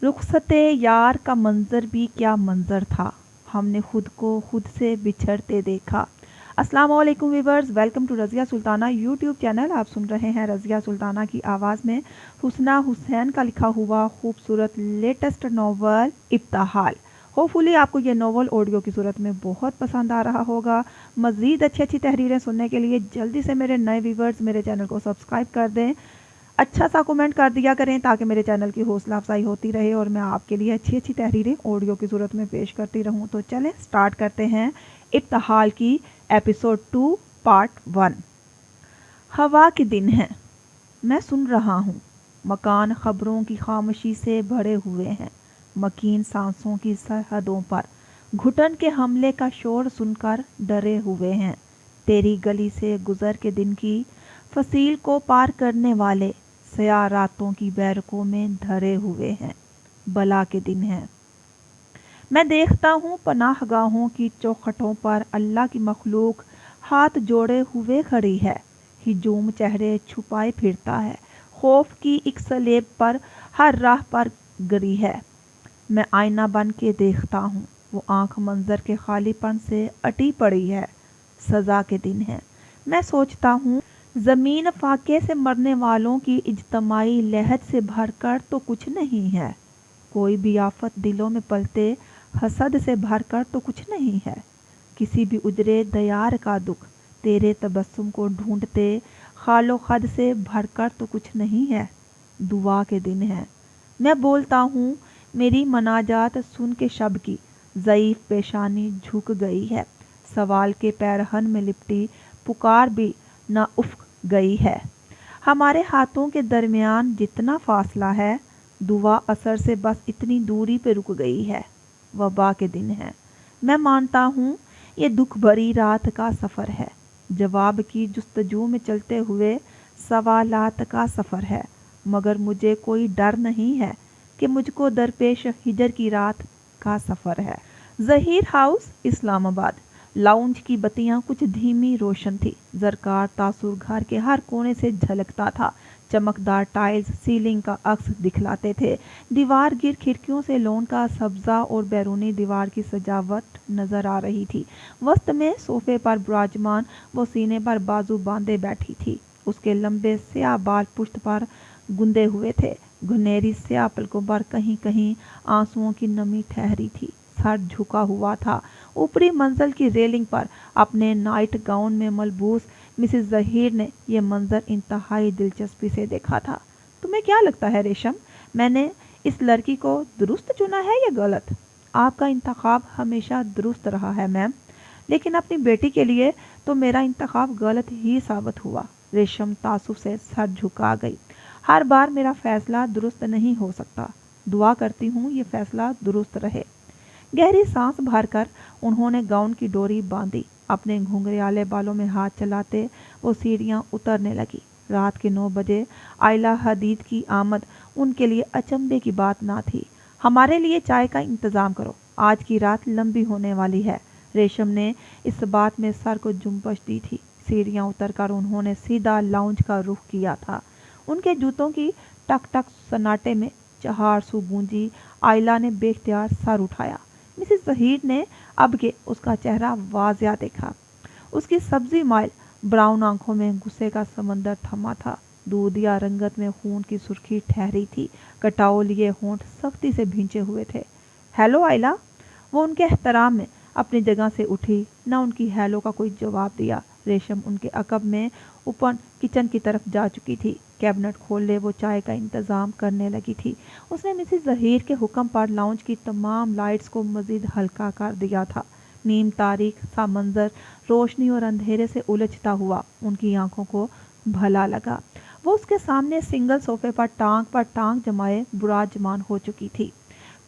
रुखसते यार का मंजर भी क्या मंजर था, हमने खुद को खुद से बिछड़ते देखा। अस्सलाम वालेकुम viewers, welcome to Razia Sultana YouTube channel. आप सुन रहे हैं रज़िया सुल्ताना की आवाज़ में हुस्ना हुसैन का लिखा हुआ खूबसूरत लेटेस्ट नॉवल इब्तिहाल। होपफुली आपको ये नॉवल ऑडियो की सूरत में बहुत पसंद आ रहा होगा। मज़ीद अच्छी अच्छी तहरीरें सुनने के लिए जल्दी से मेरे नए व्यूअर्स मेरे चैनल को सब्सक्राइब कर दें, अच्छा सा कमेंट कर दिया करें ताकि मेरे चैनल की हौसला अफजाई होती रहे और मैं आपके लिए अच्छी अच्छी तहरीरें ऑडियो की सूरत में पेश करती रहूं। तो चलें स्टार्ट करते हैं इब्तिहाल की एपिसोड 2 पार्ट 1। हवा के दिन हैं, मैं सुन रहा हूँ। मकान खबरों की खामोशी से भरे हुए हैं। मकीन सांसों की सरहदों पर घुटन के हमले का शोर सुनकर डरे हुए हैं। तेरी गली से गुजर के दिन की फसील को पार करने वाले सया रातों की बैरकों में धरे हुए हैं। बला के दिन हैं। मैं देखता हूँ पनाहगाहों की चौखटों पर अल्लाह की मखलूक हाथ जोड़े हुए खड़ी है। हिजूम चेहरे छुपाए फिरता है। खौफ की एक सलेब पर हर राह पर गिरी है। मैं आईना बन के देखता हूँ, वो आंख मंजर के खालीपन से अटी पड़ी है। सज़ा के दिन है। मैं सोचता हूँ ज़मीन फाके से मरने वालों की इज्तमाई लहद से भरकर तो कुछ नहीं है। कोई भी आफत दिलों में पलते हसद से भरकर तो कुछ नहीं है। किसी भी उजरे दयार का दुख तेरे तबस्सुम को ढूंढते खालो खद से भरकर तो कुछ नहीं है। दुआ के दिन है। मैं बोलता हूँ, मेरी मनाजात सुन के शब की ज़ईफ़ पेशानी झुक गई है। सवाल के पैरहन में लिपटी पुकार भी ना उफ़ गई है। हमारे हाथों के दरमियान जितना फासला है, दुआ असर से बस इतनी दूरी पे रुक गई है। वबा के दिन है। मैं मानता हूँ ये दुख भरी रात का सफ़र है। जवाब की जुस्तजू में चलते हुए सवालात का सफ़र है। मगर मुझे कोई डर नहीं है कि मुझको दरपेश हिजर की रात का सफ़र है। ज़हीर हाउस, इस्लामाबाद। लाउंज की बत्तियां कुछ धीमी रोशन थी। जरकार तासुर घर के हर कोने से झलकता था। चमकदार टाइल्स सीलिंग का अक्स दिखलाते थे। दीवार गिर खिड़कियों से लॉन का सब्जा और बैरूनी दीवार की सजावट नजर आ रही थी। वस्त में सोफे पर विराजमान वो सीने पर बाजू बांधे बैठी थी। उसके लंबे स्याह बाल पुश्त पर गुंदे हुए थे। घुनेरी स्याह पलकों पर कहीं कहीं आंसुओं की नमी ठहरी थी। सर झुका हुआ था। ऊपरी मंजिल की रेलिंग पर अपने नाइट गाउन में मलबूस मिसेस ज़हीर ने यह मंजर इंतहाई दिलचस्पी से देखा था। तुम्हें क्या लगता है रेशम, मैंने इस लड़की को दुरुस्त चुना है या गलत? आपका इंतखाब हमेशा दुरुस्त रहा है मैम, लेकिन अपनी बेटी के लिए तो मेरा इंतखाब गलत ही साबित हुआ। रेशम तासुफ से सर झुका गई। हर बार मेरा फैसला दुरुस्त नहीं हो सकता। दुआ करती हूँ ये फैसला दुरुस्त रहे। गहरी सांस भरकर उन्होंने गाउन की डोरी बांधी। अपने घुंघराले बालों में हाथ चलाते वो सीढ़ियां उतरने लगी। रात के 9 बजे आयला हदीद की आमद उनके लिए अचंभे की बात ना थी। हमारे लिए चाय का इंतज़ाम करो, आज की रात लंबी होने वाली है। रेशम ने इस बात में सर को जुम्बश दी थी। सीढ़ियां उतरकर उन्होंने सीधा लाउंज का रुख किया था। उनके जूतों की टक टक सन्नाटे में चहार सू गूंजी। आयला ने बेख्तियार सर उठाया। मिसेस ज़हीर ने अब के उसका चेहरा वाज़िया देखा। उसकी सब्जी माइल ब्राउन आंखों में गुस्से का समंदर थमा था। दूधिया रंगत में खून की सुर्खी ठहरी थी। कटाओ लिए होंठ सख्ती से भींचे हुए थे। हेलो आयला। वो उनके एहतराम में अपनी जगह से उठी, न उनकी हेलो का कोई जवाब दिया। रेशम उनके अकब में ऊपर किचन की तरफ जा चुकी थी। कैबिनेट खोल ले वो चाय का इंतज़ाम करने लगी थी। उसने मिसेस ज़हीर के हुक्म पर लाउंज की तमाम लाइट्स को मज़ीद हल्का कर दिया था। नीम तारीख सा मंजर रोशनी और अंधेरे से उलझता हुआ उनकी आंखों को भला लगा। वो उसके सामने सिंगल सोफे पर टांग जमाए विराजमान हो चुकी थी।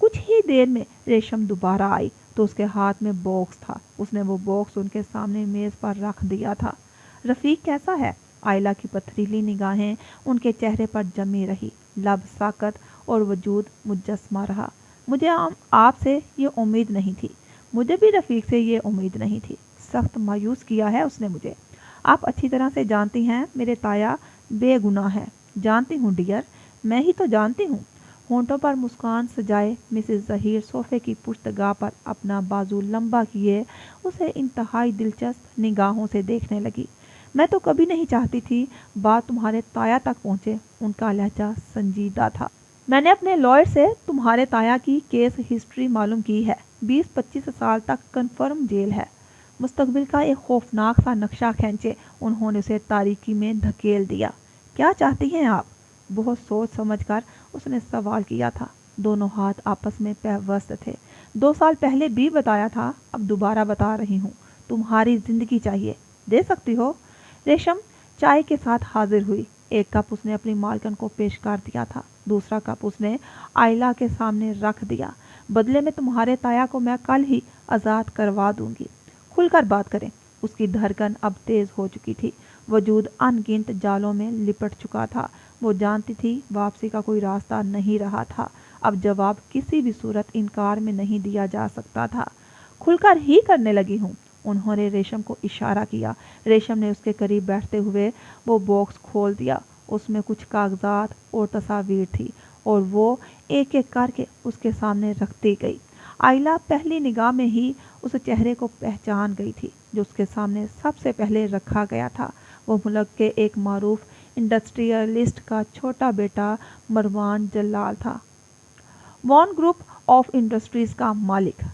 कुछ ही देर में रेशम दोबारा आई तो उसके हाथ में बॉक्स था। उसने वो बॉक्स उनके सामने मेज़ पर रख दिया था। रफ़ीक कैसा है? आयला की पथरीली निगाहें उनके चेहरे पर जमी रही। लब साकत और वजूद मुजस्मा रहा। मुझे आपसे ये उम्मीद नहीं थी। मुझे भी रफ़ीक से ये उम्मीद नहीं थी। सख्त मायूस किया है उसने मुझे। आप अच्छी तरह से जानती हैं मेरे ताया बेगुनाह है। जानती हूँ डियर, मैं ही तो जानती हूँ। होंठों पर मुस्कान सजाए मिसेस ज़हीर सोफे की पुश्तगाह पर अपना बाजू लंबा किए उसे इंतहाई दिलचस्प निगाहों से देखने लगी। मैं तो कभी नहीं चाहती थी बात तुम्हारे ताया तक पहुँचे। उनका लहजा संजीदा था। मैंने अपने लॉयर से तुम्हारे ताया की केस हिस्ट्री मालूम की है। 20-25 साल तक कन्फर्म जेल है। मुस्तकबिल का एक खौफनाक सा नक्शा खींचे उन्होंने उसे तारीकी में धकेल दिया। क्या चाहती हैं आप? बहुत सोच समझकर उसने सवाल किया था। दोनों हाथ आपस में पैवस्त थे। 2 साल पहले भी बताया था, अब दोबारा बता रही हूँ। तुम्हारी जिंदगी चाहिए, दे सकती हो? रेशम चाय के साथ हाजिर हुई। एक कप उसने अपनी मालकन को पेश कर दिया था, दूसरा कप उसने आयला के सामने रख दिया। बदले में तुम्हारे ताया को मैं कल ही आज़ाद करवा दूंगी। खुलकर बात करें। उसकी धड़कन अब तेज हो चुकी थी। वजूद अनगिनत जालों में लिपट चुका था। वो जानती थी वापसी का कोई रास्ता नहीं रहा था। अब जवाब किसी भी सूरत इनकार में नहीं दिया जा सकता था। खुलकर ही करने लगी हूँ। उन्होंने रेशम को इशारा किया। रेशम ने उसके करीब बैठते हुए वो बॉक्स खोल दिया। उसमें कुछ कागजात और तस्वीर थी और वो एक एक करके उसके सामने रखती गई। आयला पहली निगाह में ही उस चेहरे को पहचान गई थी जो उसके सामने सबसे पहले रखा गया था। वो मुल्क के एक मारूफ इंडस्ट्रियलिस्ट का छोटा बेटा मरवान जलाल था, वॉन ग्रुप ऑफ इंडस्ट्रीज का मालिक।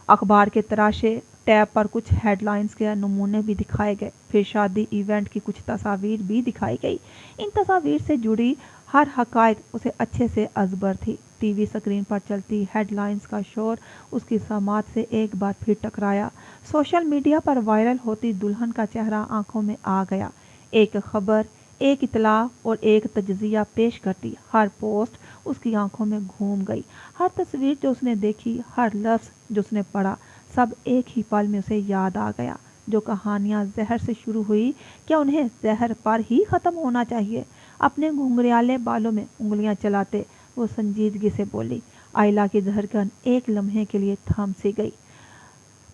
अखबार के तराशे टैब पर कुछ हेडलाइंस के नमूने भी दिखाए गए। फिर शादी इवेंट की कुछ तस्वीर भी दिखाई गई। इन तस्वीर से जुड़ी हर हकायक उसे अच्छे से अजबर थी। टीवी स्क्रीन पर चलती हेडलाइंस का शोर उसकी समात से एक बार फिर टकराया। सोशल मीडिया पर वायरल होती दुल्हन का चेहरा आंखों में आ गया। एक खबर, एक इतला और एक तज्जिया पेश करती हर पोस्ट उसकी आंखों में घूम गई। हर तस्वीर जो उसने देखी, हर लफ्ज़ जो उसने पढ़ा, सब एक ही पल में उसे याद आ गया। जो कहानियाँ जहर से शुरू हुई, क्या उन्हें जहर पर ही ख़त्म होना चाहिए? अपने घुंघराले बालों में उंगलियां चलाते वो संजीदगी से बोली। आयला की धड़कन एक लम्हे के लिए थम सी गई।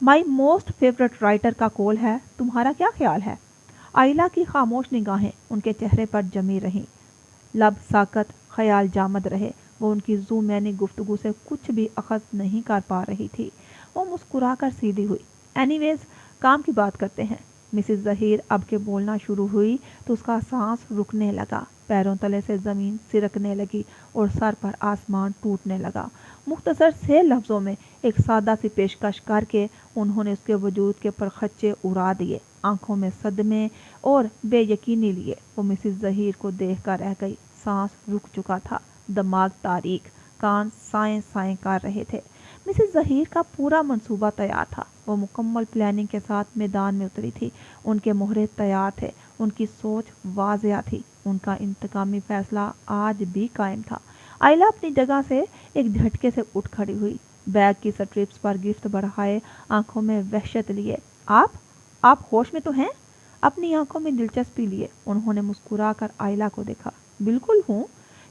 माई मोस्ट फेवरेट राइटर का कॉल है, तुम्हारा क्या ख्याल है? आयला की खामोश निगाहें उनके चेहरे पर जमी रहीं। लब साकत, ख्याल जामद रहे। वो उनकी जू मैनी गुफ्तगू से कुछ भी अखज़ नहीं कर पा रही थी। वो मुस्कुराकर सीधी हुई। एनीवेज, काम की बात करते हैं। मिसेस ज़हीर अब के बोलना शुरू हुई तो उसका सांस रुकने लगा। पैरों तले से ज़मीन सिरकने लगी और सर पर आसमान टूटने लगा। मुख्तसर से लफ्ज़ों में एक सादा सी पेशकश करके उन्होंने उसके वजूद के परखच्चे उड़ा दिए। आंखों में सदमे और बेयकीनी लिए वो मिसेस ज़हीर को देख कर रह गई। सांस रुक चुका था, दिमाग तारीक, कान साएं साएं कर रहे थे। मिसेस ज़हीर का पूरा मंसूबा तैयार था। वो मुकम्मल प्लानिंग के साथ मैदान में उतरी थी। उनके मोहरे तैयार थे, उनकी सोच वाज़िया थी, उनका इंतकामी फैसला आज भी कायम था। आयला अपनी जगह से एक झटके से उठ खड़ी हुई। बैग की स्ट्रिप्स पर गिफ्ट बढ़ाए आंखों में वहशत लिए। आप होश में तो हैं? अपनी आंखों में दिलचस्पी लिए उन्होंने मुस्कुरा कर आयला को देखा। बिल्कुल हूँ।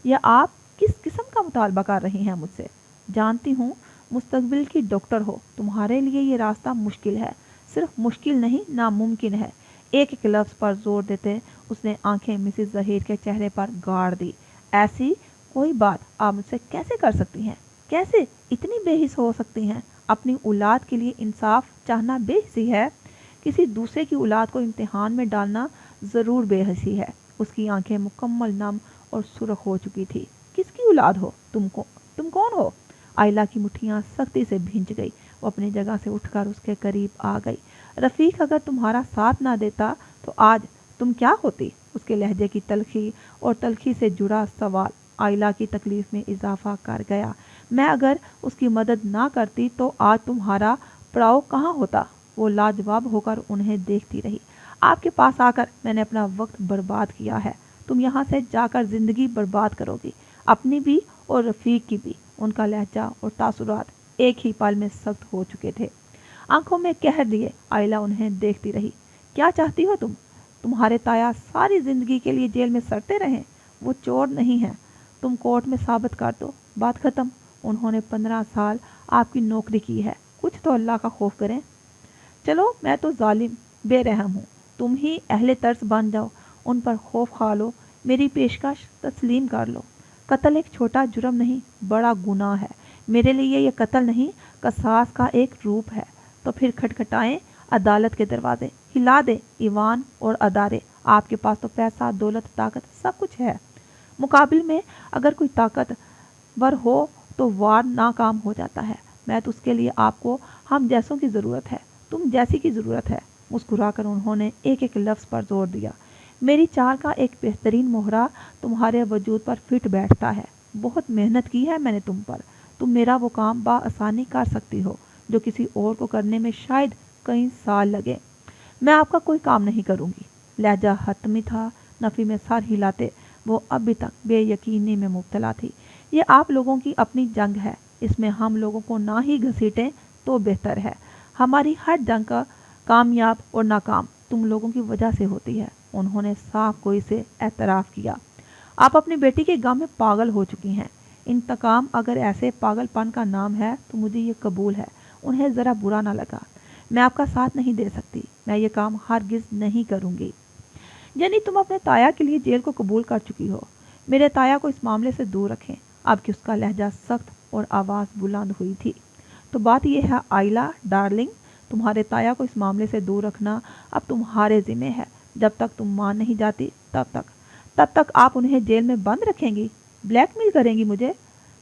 या आप किस किस्म का मुतालबा कर रही हैं मुझसे? जानती हूँ मुस्तकबिल की डॉक्टर हो, तुम्हारे लिए ये रास्ता मुश्किल है। सिर्फ मुश्किल नहीं, नामुमकिन है। एक एक लफ्ज़ पर जोर देते उसने आंखें मिसेस ज़हीर के चेहरे पर गाड़ दी। ऐसी कोई बात आप मुझसे कैसे कर सकती हैं? कैसे इतनी बेहिस हो सकती हैं? अपनी औलाद के लिए इंसाफ चाहना बेहिसी है? किसी दूसरे की औलाद को इम्तिहान में डालना ज़रूर बेहिसी है। उसकी आंखें मुकम्मल नम और सुर्ख हो चुकी थी। किसकी औलाद हो? तुम कौन हो? आयला की मुट्ठियाँ सख्ती से भींच गई। वो अपनी जगह से उठकर उसके करीब आ गई। रफ़ीक अगर तुम्हारा साथ ना देता तो आज तुम क्या होती? उसके लहजे की तलखी और तलखी से जुड़ा सवाल आयला की तकलीफ में इजाफा कर गया। मैं अगर उसकी मदद ना करती तो आज तुम्हारा पड़ाव कहाँ होता? वो लाजवाब होकर उन्हें देखती रही। आपके पास आकर मैंने अपना वक्त बर्बाद किया है। तुम यहाँ से जाकर ज़िंदगी बर्बाद करोगी, अपनी भी और रफ़ीक की भी। उनका लहजा और तासुरात एक ही पल में सख्त हो चुके थे। आंखों में कहर दिए आयला उन्हें देखती रही। क्या चाहती हो तुम? तुम्हारे ताया सारी ज़िंदगी के लिए जेल में सड़ते रहें? वो चोर नहीं है। तुम कोर्ट में साबित कर दो, बात ख़त्म। उन्होंने 15 साल आपकी नौकरी की है, कुछ तो अल्लाह का खौफ करें। चलो, मैं तो जालिम बेरहम हूँ, तुम ही अहले तर्स बन जाओ, उन पर खौफ खा लो, मेरी पेशकश तस्लीम कर लो। कत्ल एक छोटा जुर्म नहीं, बड़ा गुनाह है। मेरे लिए ये कत्ल नहीं, कसास का एक रूप है। तो फिर खटखटाएं अदालत के दरवाजे, हिला दे ईवान और अदारे। आपके पास तो पैसा, दौलत, ताकत सब कुछ है। मुकाबिल में अगर कोई ताकतवर हो तो वार नाकाम हो जाता है। मैं तो उसके लिए आपको हम जैसों की ज़रूरत है, तुम जैसी की ज़रूरत है। मुस्कुराकर उन्होंने एक एक लफ्ज़ पर जोर दिया। मेरी चाल का एक बेहतरीन मोहरा तुम्हारे वजूद पर फिट बैठता है। बहुत मेहनत की है मैंने तुम पर। तुम मेरा वो काम बआसानी कर सकती हो जो किसी और को करने में शायद कई साल लगे। मैं आपका कोई काम नहीं करूँगी। लहजा हतमी था। नफ़ी में सर हिलाते वो अभी तक बेयकीनी में मुब्तला थी। ये आप लोगों की अपनी जंग है, इसमें हम लोगों को ना ही घसीटें तो बेहतर है। हमारी हर जंग का कामयाब और नाकाम तुम लोगों की वजह से होती है। उन्होंने साफ गोई से एतराफ़ किया। आप अपनी बेटी के गम में पागल हो चुकी हैं। इंतकाम अगर ऐसे पागलपन का नाम है तो मुझे ये कबूल है। उन्हें ज़रा बुरा ना लगा। मैं आपका साथ नहीं दे सकती। मैं ये काम हरगिज़ नहीं करूँगी। यानी तुम अपने ताया के लिए जेल को कबूल कर चुकी हो। मेरे ताया को इस मामले से दूर रखें। अब कि उसका लहजा सख्त और आवाज़ बुलंद हुई थी। तो बात यह है आइला डार्लिंग, तुम्हारे ताया को इस मामले से दूर रखना अब तुम्हारे ज़िम्मे है। जब तक तुम मान नहीं जाती तब तक आप उन्हें जेल में बंद रखेंगी, ब्लैकमेल करेंगी मुझे?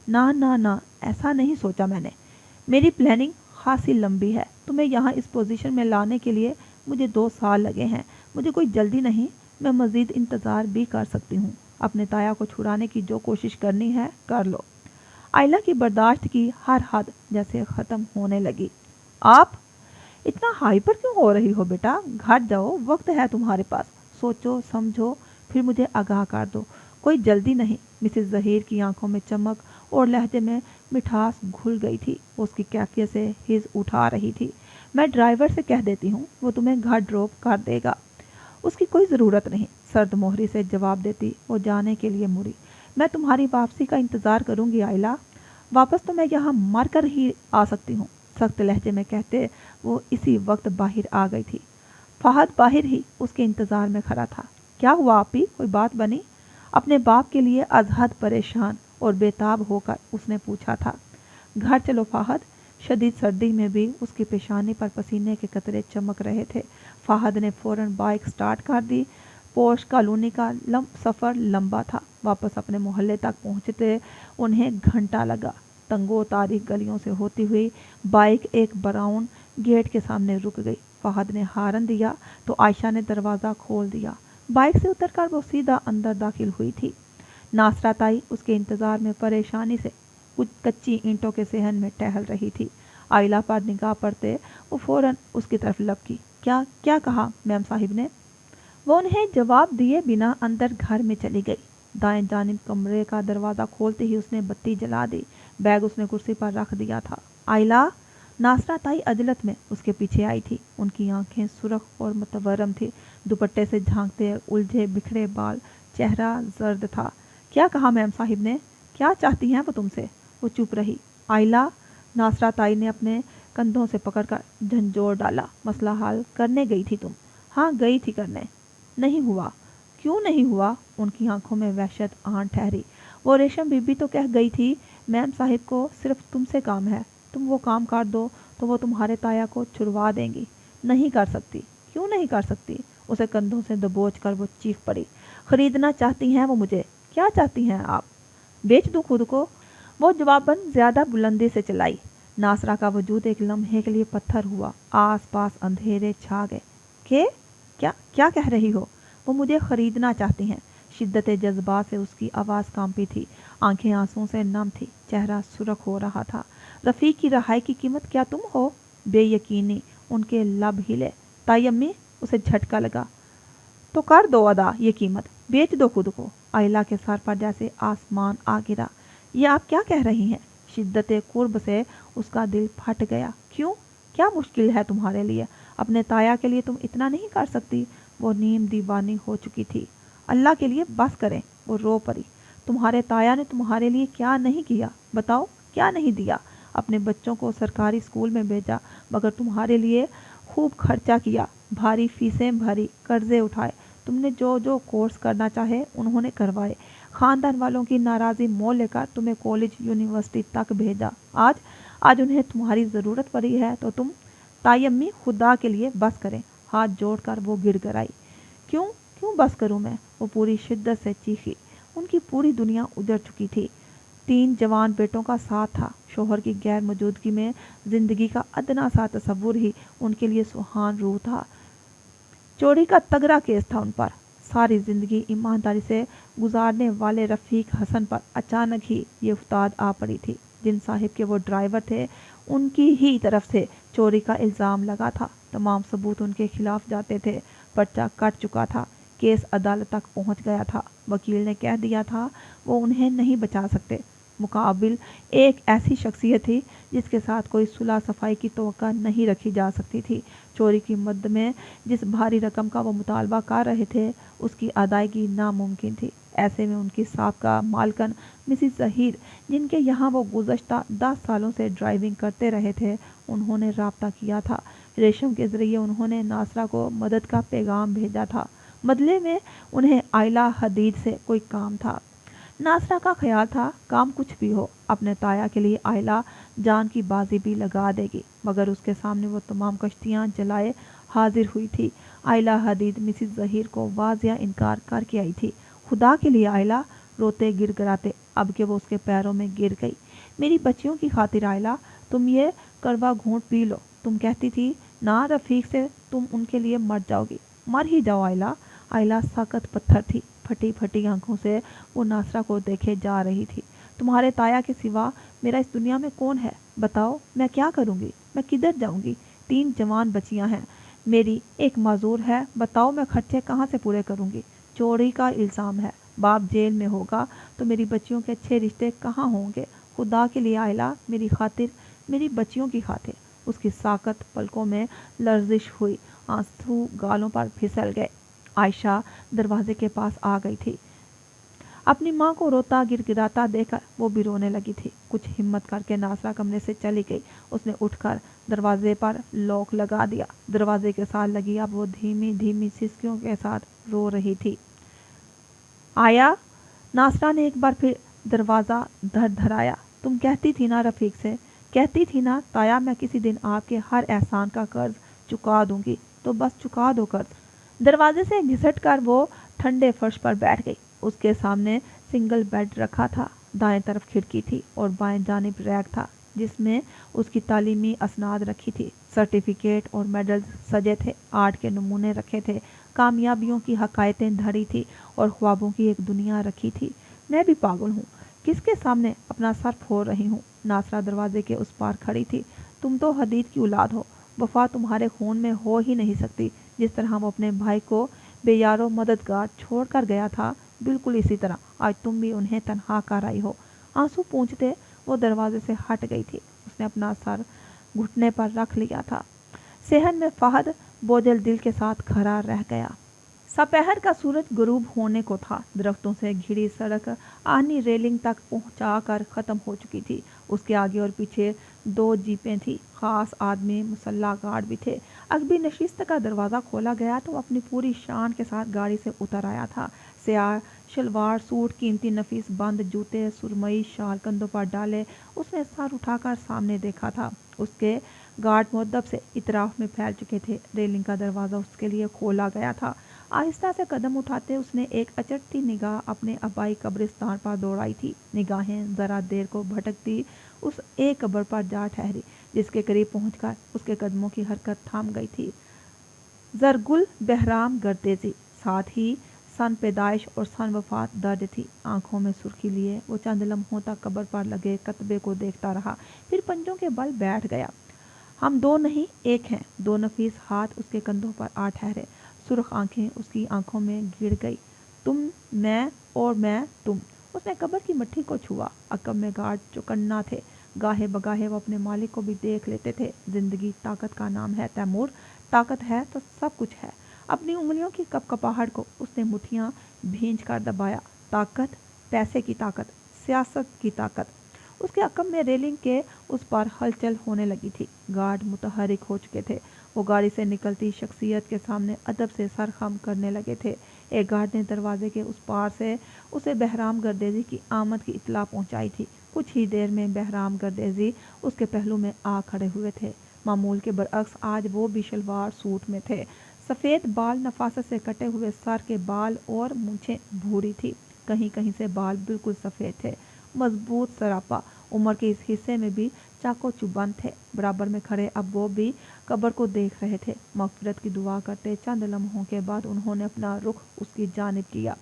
ना ना ना, ऐसा नहीं सोचा मैंने। मेरी प्लानिंग खासी लंबी है। तुम्हें यहाँ इस पोजीशन में लाने के लिए मुझे 2 साल लगे हैं। मुझे कोई जल्दी नहीं, मैं मज़ीद इंतज़ार भी कर सकती हूँ। अपने ताया को छुड़ाने की जो कोशिश करनी है कर लो। आइला की बर्दाश्त की हर हद जैसे ख़त्म होने लगी। आप इतना हाइपर क्यों हो रही हो बेटा? घट जाओ, वक्त है तुम्हारे पास। सोचो समझो फिर मुझे आगाह कर दो। कोई जल्दी नहीं। मिसेस ज़हीर की आंखों में चमक और लहजे में मिठास घुल गई थी। उसकी कैफियत से हिज उठा रही थी। मैं ड्राइवर से कह देती हूँ, वो तुम्हें घर ड्रॉप कर देगा। उसकी कोई ज़रूरत नहीं, सर्द मोहरी से जवाब देती वो जाने के लिए मुड़ी। मैं तुम्हारी वापसी का इंतज़ार करूँगी आइला। वापस तो मैं यहाँ मर कर ही आ सकती हूँ, सख्त लहजे में कहते वो इसी वक्त बाहर आ गई थी। फहद बाहर ही उसके इंतज़ार में खड़ा था। क्या हुआ आपी, कोई बात बनी? अपने बाप के लिए अजहद परेशान और बेताब होकर उसने पूछा था। घर चलो फहद। शदीद सर्दी में भी उसकी पेशानी पर पसीने के कतरे चमक रहे थे। फहद ने फौरन बाइक स्टार्ट कर दी। पोश कॉलोनी का सफ़र लंबा था। वापस अपने मोहल्ले तक पहुंचते उन्हें घंटा लगा। तंगो तारीख गलियों से होती हुई बाइक एक ब्राउन गेट के सामने रुक गई। फहद ने हारन दिया तो आयशा ने दरवाज़ा खोल दिया। बाइक से उतरकर वो सीधा अंदर दाखिल हुई थी। नासरा ताई उसके इंतज़ार में परेशानी से कुछ कच्ची ईंटों के सहन में टहल रही थी। आइला पर निगाह पड़ते वो फौरन उसकी तरफ लपकी। क्या क्या कहा मैम साहिब ने? वो उन्हें जवाब दिए बिना अंदर घर में चली गई। दाएं जानिब कमरे का दरवाज़ा खोलते ही उसने बत्ती जला दी। बैग उसने कुर्सी पर रख दिया था। आइला, नासरा ताई अजलत में उसके पीछे आई थी। उनकी आंखें सुर्ख और मतवरम थी। दुपट्टे से झांकते उलझे बिखरे बाल, चेहरा जर्द था। क्या कहा मैम साहिब ने? क्या चाहती हैं वो तुमसे? वो चुप रही। आइला, नासरा ताई ने अपने कंधों से पकड़कर झंझोर डाला। मसला हल करने गई थी तुम? हाँ गई थी करने। नहीं हुआ? क्यों नहीं हुआ? उनकी आंखों में वहशत आन ठहरी। वो रेशम बीबी तो कह गई थी मैम साहिब को सिर्फ तुमसे काम है, तुम वो काम कर दो तो वो तुम्हारे ताया को छुड़वा देंगी। नहीं कर सकती। क्यों नहीं कर सकती? उसे कंधों से दबोच कर वो चीख पड़ी। खरीदना चाहती हैं वो मुझे। क्या चाहती हैं आप? बेच दूँ खुद को? वो जवाबन ज़्यादा बुलंदी से चलाई। नासरा का वजूद एक लम्हे के लिए पत्थर हुआ। आस पास अंधेरे छा गए। क्या क्या कह रही हो? वो मुझे खरीदना चाहती हैं। शिद्दत जज्बात से उसकी आवाज़ कांपी थी। आंखें आंसुओं से नम थी। चेहरा सुर्ख हो रहा था। रफ़ीक की रहाई की कीमत क्या तुम हो? बेयकीनी उनके लब हिले। ताई अम्मी, उसे झटका लगा। तो कर दो अदा ये कीमत, बेच दो खुद को। आइला के सर पर जैसे आसमान आ गिरा। ये आप क्या कह रही हैं? शिद्दत कुर्ब से उसका दिल फट गया। क्यों? क्या मुश्किल है तुम्हारे लिए? अपने ताया के लिए तुम इतना नहीं कर सकती? वो नीम दीवानी हो चुकी थी। अल्लाह के लिए बस करें। वो रो पड़ी। तुम्हारे ताया ने तुम्हारे लिए क्या नहीं किया? बताओ, क्या नहीं दिया? अपने बच्चों को सरकारी स्कूल में भेजा, मगर तुम्हारे लिए खूब खर्चा किया, भारी फीसें भरी, कर्जे उठाए। तुमने जो जो कोर्स करना चाहे उन्होंने करवाए। खानदान वालों की नाराज़ी मोल लेकर तुम्हें कॉलेज यूनिवर्सिटी तक भेजा। आज आज उन्हें तुम्हारी ज़रूरत पड़ी है तो तुम। ताई अम्मी खुदा के लिए बस करें, हाथ जोड़कर वो गिड़गिड़ाई। क्यों क्यों बस करूं मैं, वो पूरी शिद्दत से चीखी। उनकी पूरी दुनिया उजड़ चुकी थी। 3 जवान बेटों का साथ था, शोहर की गैर मौजूदगी में जिंदगी का अदना सा तस्वुर ही उनके लिए सुहान रूह था। चोरी का तगड़ा केस था उन पर। सारी जिंदगी ईमानदारी से गुजारने वाले रफीक हसन पर अचानक ही ये उफ्ताद आ पड़ी थी। जिन साहिब के वो ड्राइवर थे, उनकी ही तरफ से चोरी का इल्ज़ाम लगा था। तमाम सबूत उनके खिलाफ जाते थे। पर्चा कट चुका था, केस अदालत तक पहुंच गया था। वकील ने कह दिया था वो उन्हें नहीं बचा सकते। मुकाबिल एक ऐसी शख्सियत थी जिसके साथ कोई सुलह सफाई की तवक्का नहीं रखी जा सकती थी। चोरी की मद में जिस भारी रकम का वो मुतालबा कर रहे थे, उसकी अदायगी नामुमकिन थी। ऐसे में उनकी साबका मालकन मिसिस ज़हीर, जिनके यहाँ वो गुज़श्ता 10 सालों से ड्राइविंग करते रहे थे, उन्होंने राब्ता किया था। रेशम के ज़रिए उन्होंने नासरा को मदद का पैगाम भेजा था। बदले में उन्हें आयला हदीद से कोई काम था। नासरा का ख्याल था काम कुछ भी हो, अपने ताया के लिए आयला जान की बाजी भी लगा देगी। मगर उसके सामने वो तमाम कश्तियाँ जलाए हाजिर हुई थी। आयला हदीद मिसिस ज़हीर को वाज़िया इनकार करके आई थी। खुदा के लिए आयला, रोते गिड़गिड़ाते अब के वो उसके पैरों में गिर गई। मेरी बच्चियों की खातिर आयला, तुम ये कड़वा घूंट पी लो। तुम कहती थी ना रफ़ीक से तुम उनके लिए मर जाओगी। मर ही जाओ आयला। आयला सख्त पत्थर थी। फटी फटी आंखों से वो नासरा को देखे जा रही थी। तुम्हारे ताया के सिवा मेरा इस दुनिया में कौन है? बताओ मैं क्या करूँगी, मैं किधर जाऊँगी? 3 जवान बच्चियाँ हैं मेरी, एक माजूर है। बताओ मैं खर्चे कहाँ से पूरे करूँगी? चोरी का इल्ज़ाम है, बाप जेल में होगा तो मेरी बच्चियों के अच्छे रिश्ते कहाँ होंगे? खुदा के लिए आयला, मेरी खातिर, मेरी बच्चियों की खातिर। उसकी साकत पलकों में लर्जिश हुई, आंसू गालों पर फिसल गए। आयशा दरवाजे के पास आ गई थी। अपनी माँ को रोता गिड़गिड़ाता देखकर वो भी रोने लगी थी। कुछ हिम्मत करके नासरा कमरे से चली गई। उसने उठकर दरवाजे पर लॉक लगा दिया। दरवाजे के साथ लगी अब वो धीमी धीमी सिसकियों के साथ रो रही थी। आया? नासरा ने एक बार फिर दरवाज़ा धड़धड़ाया। तुम कहती थी ना रफ़ीक से, कहती थी ना ताया मैं किसी दिन आपके हर एहसान का कर्ज चुका दूंगी, तो बस चुका दो कर्ज। दरवाजे से घिसट कर वो ठंडे फर्श पर बैठ गई। उसके सामने सिंगल बेड रखा था। दाएं तरफ खिड़की थी और बाएं जानिब रैक था जिसमें उसकी तालीमी असनाद रखी थी। सर्टिफिकेट और मेडल सजे थे, आर्ट के नमूने रखे थे, कामयाबियों की हकायतें धरी थी और ख्वाबों की एक दुनिया रखी थी। मैं भी पागल हूँ, किसके सामने अपना सर फोड़ रही हूँ? नासरा दरवाजे के उस पार खड़ी थी। तुम तो हदीद की औलाद हो, वफा तुम्हारे खून में हो ही नहीं सकती। जिस तरह वो अपने भाई को बेयारो मददगार छोड़ कर गया था, बिल्कुल इसी तरह आज तुम भी उन्हें तन्हा कर आई हो। आंसू पूंछते वो दरवाजे से हट गई थी। उसने अपना सर घुटने पर रख लिया था। सेहन में फहद बोझल दिल के साथ खड़ा रह गया। सपहर का सूरज गुरूब होने को था। दरख्तों से घिरी सड़क आहनी रेलिंग तक पहुंचाकर ख़त्म हो चुकी थी। उसके आगे और पीछे 2 जीपें थी। ख़ास आदमी मुसल्ला गार्ड भी थे। अकबी नशिस्त का दरवाज़ा खोला गया तो अपनी पूरी शान के साथ गाड़ी से उतर आया था। स्याह शलवार सूट, कीमती नफीस बंद जूते, सुरमई शाल कंधों पर डाले, उसने सर उठाकर सामने देखा था। उसके गार्ड मुअद्दब से इतराफ में फैल चुके थे। रेलिंग का दरवाज़ा उसके लिए खोला गया था। आहिस्ता से कदम उठाते उसने एक अचटती निगाह अपने आबाई कब्रिस्तान पर दौड़ाई थी। निगाहें ज़रा देर को भटकती उस एक कब्र पर जा ठहरी जिसके करीब पहुंचकर उसके कदमों की हरकत थम गई थी। जरगुल बहराम गर्देजी, साथ ही सन पैदाइश और सन वफात दर्ज थी। आंखों में सुर्खी लिए वो चंद लम्हों तक कब्र पर लगे कतबे को देखता रहा, फिर पंजों के बल बैठ गया। हम 2 नहीं 1 हैं। 2 नफीस हाथ उसके कंधों पर आ ठहरे। सुर्ख आंखें उसकी आंखों में गिर गई। तुम, मैं और मैं तुम। उसने कब्र की मट्टी को छुआ। अकब में गार्ड चौकन्ना थे। गाहे बगाहे वो अपने मालिक को भी देख लेते थे। जिंदगी ताकत का नाम है तैमूर, ताकत है तो सब कुछ है। अपनी उंगलियों की कपकपाहट को उसने मुट्ठियां भींच कर दबाया। ताकत, पैसे की ताकत, सियासत की ताकत। उसके अकब में रेलिंग के उस पार हलचल होने लगी थी। गार्ड मुतहरिक हो चुके थे। वो गाड़ी से निकलती शख्सियत के सामने अदब से सर खम करने लगे थे। ایک گارڈ نے دروازے کے اس پار سے اسے بہرام گردیزی کی آمد کی اطلاع پہنچائی تھی۔ کچھ ہی دیر میں بہرام گردیزی اس کے پہلو میں آ کھڑے ہوئے تھے۔ معمول کے برعکس آج وہ بھی شلوار سوٹ میں تھے۔ سفید بال نفاست سے کٹے ہوئے، سر کے بال اور مونچھیں بھوری تھی، کہیں کہیں سے بال بالکل سفید تھے، مضبوط سراپا۔ عمر کے اس حصے میں بھی چاقو چوبند تھے۔ برابر میں کھڑے اب وہ بھی قبر کو دیکھ رہے تھے۔ مغفرت کی دعا کرتے چند لمحوں کے بعد انہوں نے اپنا رخ اس کی جانب کیا۔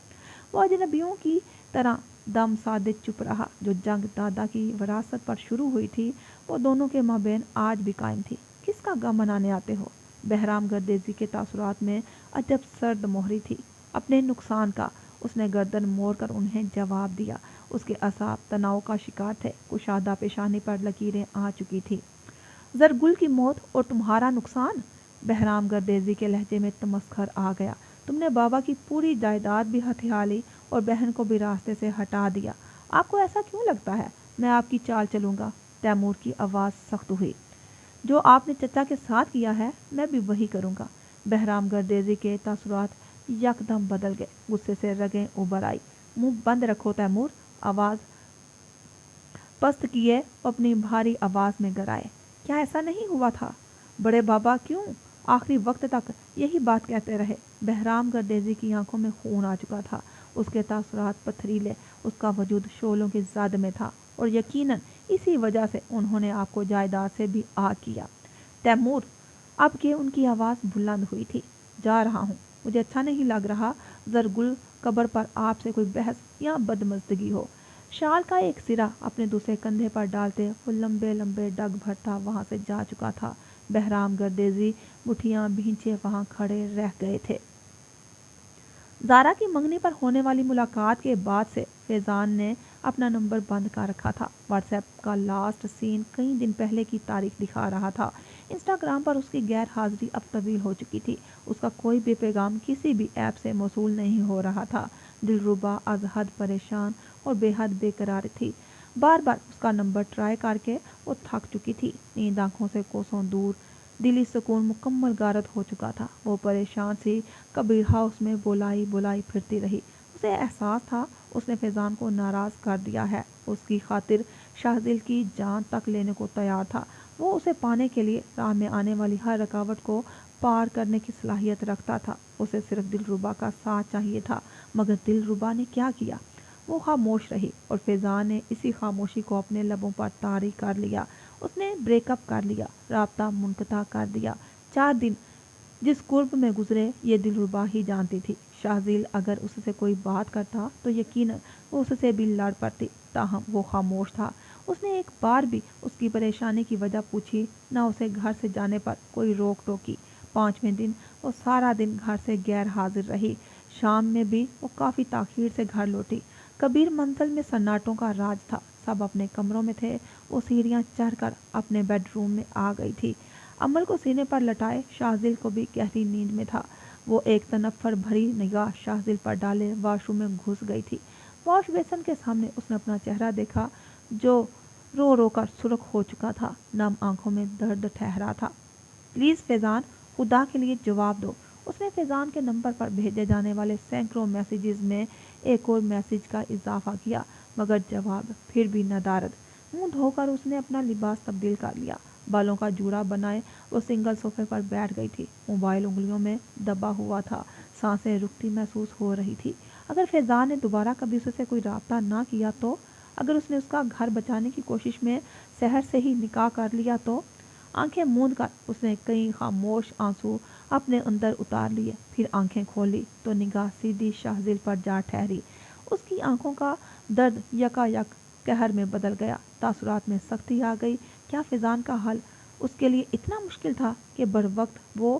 وہ اجنبیوں کی طرح دم سادے چپ رہا۔ جو جنگ دادا کی وراثت پر شروع ہوئی تھی وہ دونوں کے مابین آج بھی قائم تھی۔ کس کا غم منانے آتے ہو؟ بہرام گردیزی کے تاثرات میں عجب سرد مہری تھی۔ اپنے نقصان کا۔ اس نے گردن موڑ کر انہیں جواب دیا۔ اس کے اعصاب تناؤ کا شکار تھے۔ کشادہ پیشانی پر لکیریں آ چکی تھی۔ زرگل کی موت اور تمہارا نقصان؟ بہرام گردیزی کے لہجے میں تمسخر آ گیا۔ تم نے بابا کی پوری جائیداد بھی ہتھیا لی اور بہن کو بھی راستے سے ہٹا دیا۔ آپ کو ایسا کیوں لگتا ہے میں آپ کی چال چلوں گا؟ تیمور کی آواز سخت ہوئی۔ جو آپ نے چچا کے ساتھ کیا ہے میں بھی وہی کروں گا۔ بہرام گردیزی کے تاثرات یکدم بدل گئے۔ غصے سے رگیں ابھر آئی۔ منہ بند رکھو تیمور، آواز پست کیے، اپنی بھاری آواز میں گرائے۔ کیا ایسا نہیں ہوا تھا؟ بڑے بابا کیوں آخری وقت تک یہی بات کہتے رہے؟ بہرام گردیزی کی آنکھوں میں خون آ چکا تھا۔ اس کے تاثرات پتھریلے، اس کا وجود شعلوں کی زد میں تھا، اور یقیناً اسی وجہ سے انہوں نے آپ کو جائیداد سے بھی آگ کیا۔ تیمور، اب کہ ان کی آواز بلند ہوئی تھی، جا رہا ہوں۔ مجھے اچھا نہیں لگ رہا زرگل قبر پر آپ سے کوئی بحث یا بدمزدگی ہو۔ شال کا ایک سرا اپنے دوسرے کندھے پر ڈالتے وہ لمبے لمبے ڈگ بھرتا وہاں سے جا چکا تھا۔ بہرام گردیزی مٹھیاں بھینچے وہاں کھڑے رہ گئے تھے۔ زارا کی منگنی پر ہونے والی ملاقات کے بعد سے فیضان نے اپنا نمبر بند کر رکھا تھا۔ واٹس ایپ کا لاسٹ سین کئی دن پہلے کی تاریخ دکھا رہا تھا۔ انسٹاگرام پر اس کی غیر حاضری اب طویل ہو چکی تھی۔ اس کا کوئی بھی پیغام کسی بھی ایپ سے موصول نہیں ہو رہا تھا۔ دلربا از حد پریشان اور بے حد بے قرار تھی۔ بار بار اس کا نمبر ٹرائی کر کے وہ تھک چکی تھی۔ نیند آنکھوں سے کوسوں دور، دلی سکون مکمل غارت ہو چکا تھا۔ وہ پریشان سی کبیر ہاؤس میں بولائی پھرتی رہی۔ اسے احساس تھا اس نے فیضان کو ناراض کر دیا ہے۔ اس کی خاطر شاہزل کی جان تک لینے کو تیار تھا۔ وہ اسے پانے کے لیے راہ میں آنے والی ہر رکاوٹ کو پار کرنے کی صلاحیت رکھتا تھا۔ اسے صرف دلربا کا ساتھ چاہیے تھا، مگر دلربا نے کیا کیا؟ وہ خاموش رہی اور فیضان نے اسی خاموشی کو اپنے لبوں پر طاری کر لیا۔ اس نے بریک اپ کر لیا، رابطہ منقطع کر دیا۔ 4 دن جس قرب میں گزرے یہ دلربا ہی جانتی تھی۔ شاہزل اگر اس سے کوئی بات کرتا تو یقیناً وہ اس سے بھی لڑ پڑتی، تاہم وہ خاموش تھا۔ اس نے ایک بار بھی اس کی پریشانی کی وجہ پوچھی، نہ اسے گھر سے جانے پر کوئی روک ٹوکی۔ 5ویں دن وہ سارا دن گھر سے غیر حاضر رہی۔ شام میں بھی وہ کافی تاخیر سے گھر لوٹی۔ کبیر منزل میں سناٹوں کا راج تھا۔ سب اپنے کمروں میں تھے۔ وہ سیڑھیاں چڑھ کر اپنے بیڈ روم میں آ گئی تھی۔ عمل کو سینے پر لٹائے شاہزل کو بھی گہری نیند میں تھا۔ وہ ایک تنفر بھری نگاہ شاہزل پر ڈالے واش روم میں گھس گئی تھی۔ واش بیسن کے سامنے اس نے اپنا چہرہ دیکھا جو رو رو کر سرخ ہو چکا تھا۔ نم آنکھوں میں درد ٹھہرا تھا۔ پلیز فیضان، خدا کے لیے جواب دو۔ اس نے فیضان کے نمبر پر بھیجے جانے والے سینکڑوں میسیجز میں ایک اور میسیج کا اضافہ کیا، مگر جواب پھر بھی ندارد۔ منہ دھو کر اس نے اپنا لباس تبدیل کر لیا۔ بالوں کا جوڑا بنائے وہ سنگل صوفے پر بیٹھ گئی تھی۔ موبائل انگلیوں میں دبا ہوا تھا۔ سانسیں رکتی محسوس ہو رہی تھی۔ اگر فیضان نے دوبارہ کبھی اس سے کوئی رابطہ نہ کیا تو، اگر اس نے اس کا گھر بچانے کی کوشش میں سحر سے ہی نکاح کر لیا تو؟ آنکھیں موند کر اس نے کئی خاموش آنسو اپنے اندر اتار لیے، پھر آنکھیں کھولی تو نگاہ سیدھی شاہزل پر جا ٹھہری۔ اس کی آنکھوں کا درد یکا یک قہر میں بدل گیا۔ تاثرات میں سختی آ گئی۔ کیا فیضان کا حل اس کے لیے اتنا مشکل تھا کہ بر وقت وہ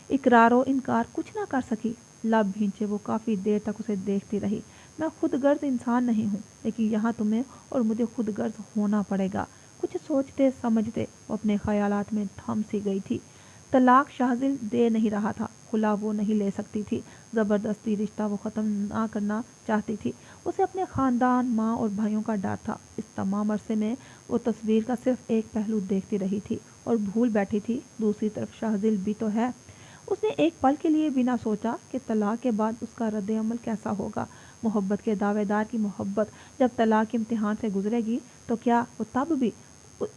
اقرار و انکار کچھ نہ کر سکی؟ لب بھینچے وہ کافی دیر تک اسے دیکھتی رہی۔ میں خود غرض انسان نہیں ہوں، لیکن یہاں تمہیں اور مجھے خود غرض ہونا پڑے گا۔ کچھ سوچتے سمجھتے وہ اپنے خیالات میں تھم سی گئی تھی۔ طلاق شاہزل دے نہیں رہا تھا، خلا وہ نہیں لے سکتی تھی، زبردستی رشتہ وہ ختم نہ کرنا چاہتی تھی۔ اسے اپنے خاندان، ماں اور بھائیوں کا ڈر تھا۔ اس تمام عرصے میں وہ تصویر کا صرف ایک پہلو دیکھتی رہی تھی اور بھول بیٹھی تھی دوسری طرف شاہزل بھی تو ہے۔ उसने एक पल के लिए भी ना सोचा कि तलाक के बाद उसका रद्द अमल कैसा होगा। मोहब्बत के दावेदार की मोहब्बत जब तलाक के इम्तिहान से गुजरेगी तो क्या वो तब भी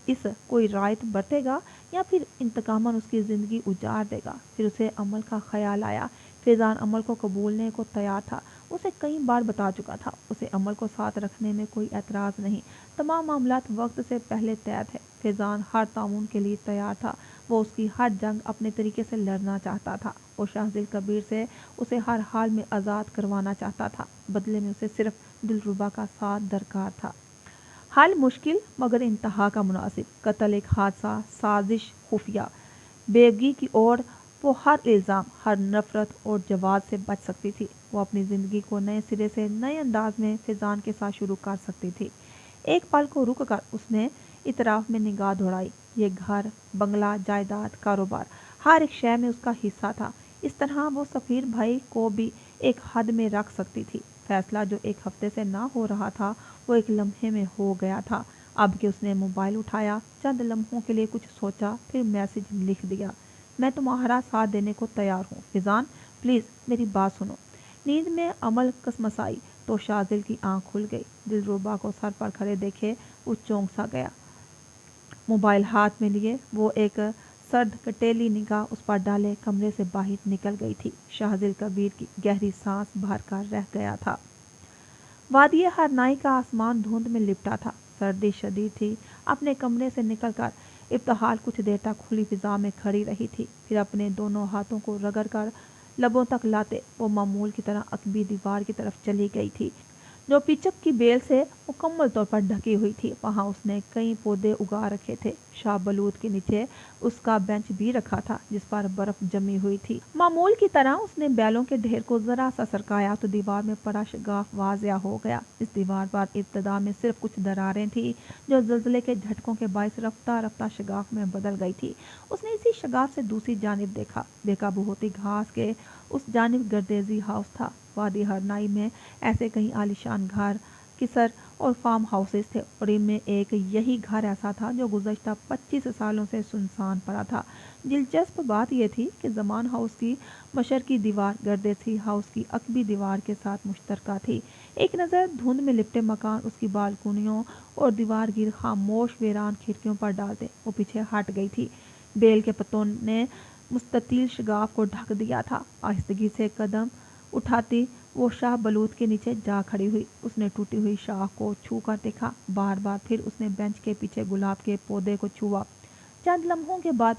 इस कोई रायत बरतेगा या फिर इंतकामन उसकी ज़िंदगी उजाड़ देगा। फिर उसे अमल का ख्याल आया। फैज़ान अमल को कबूलने को तैयार था। उसे कई बार बता चुका था, उसे अमल को साथ रखने में कोई एतराज़ नहीं। तमाम मामलात वक्त से पहले तय थे। फैज़ान हर ताउन के लिए तैयार था। वो उसकी हर जंग अपने तरीके से लड़ना चाहता था। वो शाहज़िल कबीर से उसे हर हाल में आज़ाद करवाना चाहता था। बदले में उसे सिर्फ दिलरुबा का साथ दरकार था। हाल मुश्किल मगर इंतहा का मुनासिब। कत्ल एक हादसा, साजिश, खुफिया, बेगगी की ओर वो हर इल्ज़ाम, हर नफ़रत और जवाब से बच सकती थी। वो अपनी ज़िंदगी को नए सिरे से नए अंदाज में फैज़ान के साथ शुरू कर सकती थी। एक पल को रुक कर उसने इतराफ़ में निगाह दौड़ाई। ये घर, बंगला, जायदाद, कारोबार, हर एक शय में उसका हिस्सा था। इस तरह वो सफ़ीर भाई को भी एक हद में रख सकती थी। फैसला जो एक हफ्ते से ना हो रहा था वो एक लम्हे में हो गया था। अब कि उसने मोबाइल उठाया, चंद लम्हों के लिए कुछ सोचा, फिर मैसेज लिख दिया। मैं तुम्हारा साथ देने को तैयार हूँ फैज़ान, प्लीज़ मेरी बात सुनो। नींद में अमल कसमसाई तो शाजिल की आंख खुल गई। दिलरुबा को सर पर खड़े देखे वो चौंक सा गया। मोबाइल हाथ में लिए वो एक सर्द कटेली निगाह उस पर डाले कमरे से बाहर निकल गई थी। शाहजिल कबीर की गहरी सांस भर कर रह गया था। वादिये हरनाई का आसमान धुंध में लिपटा था। सर्दी शदीद थी। अपने कमरे से निकलकर इब्तहाल कुछ देर तक खुली फिजा में खड़ी रही थी। फिर अपने दोनों हाथों को रगड़ कर लबों तक लाते वो मामूल की तरह अकबी दीवार की तरफ चली गई थी, जो पिचक की बेल से मुकम्मल तौर पर ढकी हुई थी। वहां उसने कई पौधे उगा रखे थे। शाह बलूत के नीचे उसका बेंच भी रखा था जिस पर बर्फ जमी हुई थी। मामूल की तरह उसने बैलों के ढेर को जरा सा सरकाया तो दीवार में पड़ा शगाफ वाजिया हो गया। इस दीवार पर इब्तदा में सिर्फ कुछ दरारें थी जो जल्जले के झटकों के बायस रफ्ता रफ्ता शगाफ में बदल गई थी। उसने इसी शगाफ से दूसरी जानिब देखा। बेकाबू होती घास के उस जानिब गर्देजी हाउस था। वादी हरनाई में ऐसे कई आलिशान घर, किसर और फार्म हाउसेस थे और इनमें एक यही घर ऐसा था जो गुज़श्ता 25 सालों से सुनसान पड़ा था। दिलचस्प बात यह थी कि ज़मान हाउस की मशरकी दीवार गर्देसी हाउस की अकबी दीवार के साथ मुश्तरका थी। एक नज़र धुंध में लिपटे मकान, उसकी बालकुनियों और दीवार गिर खामोश वीरान खिड़कियों पर डालते वो पीछे हट गई थी। बेल के पत्तों ने मुस्ततील शगाफ को ढक दिया था। आहिस्तगी से कदम उठाती वो शाह बलूत के नीचे जा खड़ी हुई। उसने टूटी हुई शाख को छू कर देखा बार बार। फिर उसने बेंच के पीछे गुलाब के पौधे को छुआ। चंद लम्हों के बाद